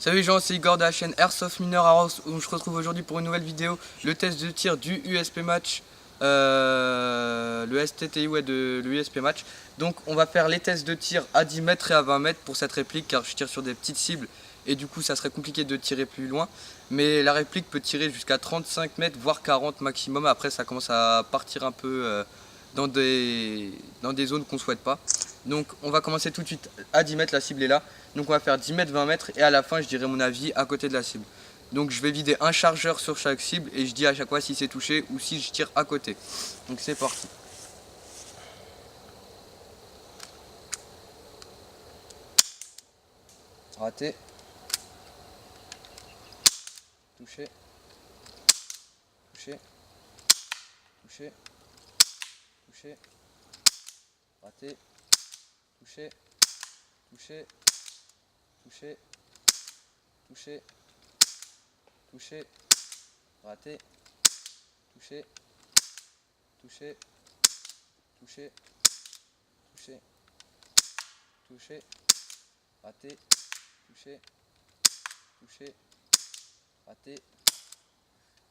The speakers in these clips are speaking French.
Salut les gens, c'est Igor de la chaîne Airsoft Mineur Arros où je retrouve aujourd'hui pour une nouvelle vidéo, le test de tir du USP Match, le STTI de l'USP Match. Donc on va faire les tests de tir à 10 mètres et à 20 mètres pour cette réplique car je tire sur des petites cibles et du coup ça serait compliqué de tirer plus loin. Mais la réplique peut tirer jusqu'à 35 mètres voire 40 maximum, après ça commence à partir un peu dans des zones qu'on ne souhaite pas. Donc on va commencer tout de suite à 10 mètres, la cible est là. Donc on va faire 10 mètres, 20 mètres et à la fin je dirai mon avis à côté de la cible. Donc je vais vider un chargeur sur chaque cible et je dis à chaque fois si c'est touché ou si je tire à côté. Donc c'est parti. Raté. Touché. Touché. Touché. Touché. Raté. Touché. Touché. Touché. Touché. Touché. Raté. Touché. Touché. Touché. Touché. Touché. Raté. Touché. Touché. Raté.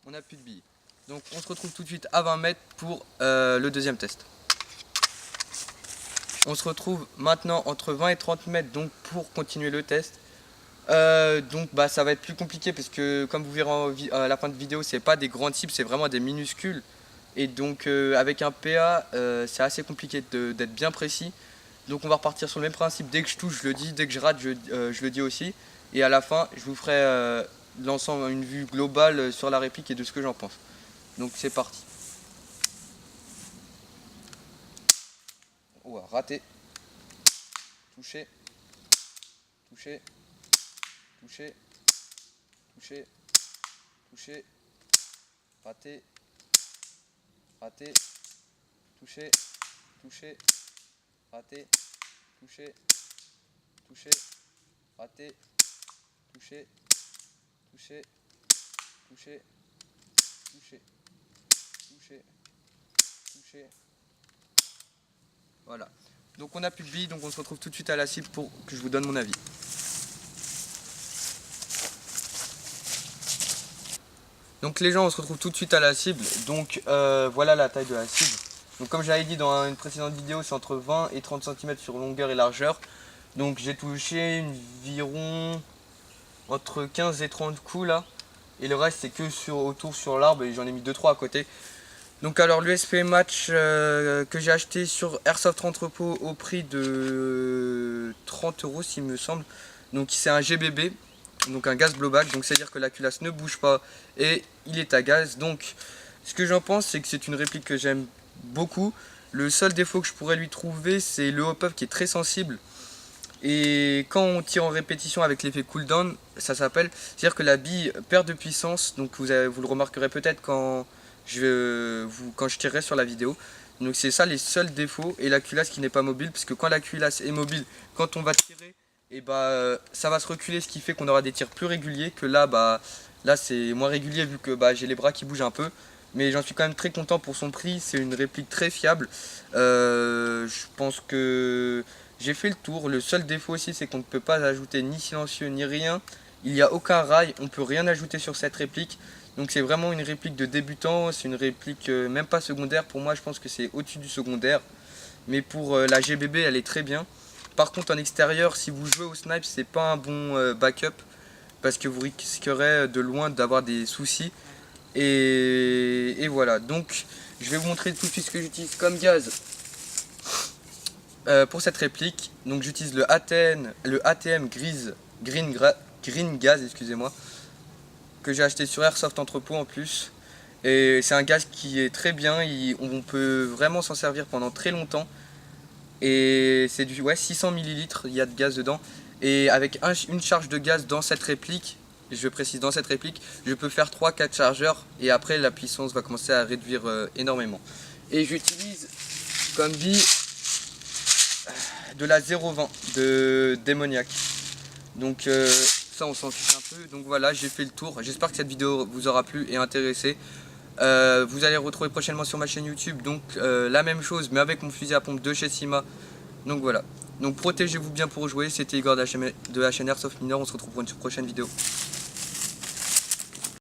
On n'a plus de billes. Donc on se retrouve tout de suite à 20 mètres pour le deuxième test. On se retrouve maintenant entre 20 et 30 mètres donc pour continuer le test. Donc ça va être plus compliqué parce que comme vous verrez à la fin de vidéo, c'est pas des grandes cibles, c'est vraiment des minuscules. Et donc avec un PA, c'est assez compliqué d'être bien précis. Donc on va repartir sur le même principe, dès que je touche je le dis, dès que je rate je le dis aussi. Et à la fin je vous ferai l'ensemble, une vue globale sur la réplique et de ce que j'en pense. Donc c'est parti. Oh, raté. Touché. Touché. Touché. Touché. Touché. Raté. Raté. Touché. Touché. Raté. Touché. Touché. Raté. Touché. Touché. Touché. Touché. Touché. Touché. Voilà. Donc on a plus de billes, donc on se retrouve tout de suite à la cible pour que je vous donne mon avis. Donc les gens, on se retrouve tout de suite à la cible. Donc voilà la taille de la cible. Donc comme j'avais dit dans une précédente vidéo, c'est entre 20 et 30 cm sur longueur et largeur. Donc j'ai touché environ entre 15 et 30 coups là. Et le reste c'est que autour sur l'arbre et j'en ai mis 2-3 à côté. Donc alors l'USP Match que j'ai acheté sur Airsoft Entrepôt au prix de 30 € s'il me semble. Donc c'est un GBB, donc un gaz blowback, donc c'est à dire que la culasse ne bouge pas et il est à gaz. Donc ce que j'en pense, c'est que c'est une réplique que j'aime beaucoup. Le seul défaut que je pourrais lui trouver, c'est le hop-up qui est très sensible. Et quand on tire en répétition avec l'effet cooldown, ça s'appelle, c'est-à-dire que la bille perd de puissance. Donc vous le remarquerez peut-être quand je tirerai sur la vidéo. Donc c'est ça les seuls défauts. Et la culasse qui n'est pas mobile, parce que quand la culasse est mobile, quand on va tirer, et ça va se reculer, ce qui fait qu'on aura des tirs plus réguliers. Que là, là c'est moins régulier vu que j'ai les bras qui bougent un peu. Mais j'en suis quand même très content pour son prix. C'est une réplique très fiable. Je pense que j'ai fait le tour. Le seul défaut aussi, c'est qu'on ne peut pas ajouter ni silencieux ni rien. Il n'y a aucun rail, on ne peut rien ajouter sur cette réplique. Donc c'est vraiment une réplique de débutant. C'est une réplique même pas secondaire. Pour moi, je pense que c'est au-dessus du secondaire. Mais pour la GBB, elle est très bien. Par contre, en extérieur, si vous jouez au snipe, c'est pas un bon backup. Parce que vous risquerez de loin d'avoir des soucis. Et voilà. Donc, je vais vous montrer tout de suite ce que j'utilise comme gaz. Pour cette réplique, donc j'utilise le ATM Green Gaz, excusez-moi, que j'ai acheté sur Airsoft Entrepôt en plus. Et c'est un gaz qui est très bien, on peut vraiment s'en servir pendant très longtemps. Et c'est du 600 ml, il y a de gaz dedans. Et avec une charge de gaz dans cette réplique, je précise dans cette réplique, je peux faire 3-4 chargeurs et après la puissance va commencer à réduire énormément. Et j'utilise comme bille de la 0,20 de Démoniaque. Donc ça on s'en fiche un peu. Donc voilà, j'ai fait le tour. J'espère que cette vidéo vous aura plu et intéressé. Vous allez retrouver prochainement sur ma chaîne YouTube donc la même chose mais avec mon fusil à pompe de chez Sima. Donc voilà. Donc protégez-vous bien pour jouer. C'était Igor de HN Airsoft Minor. On se retrouve pour une prochaine vidéo.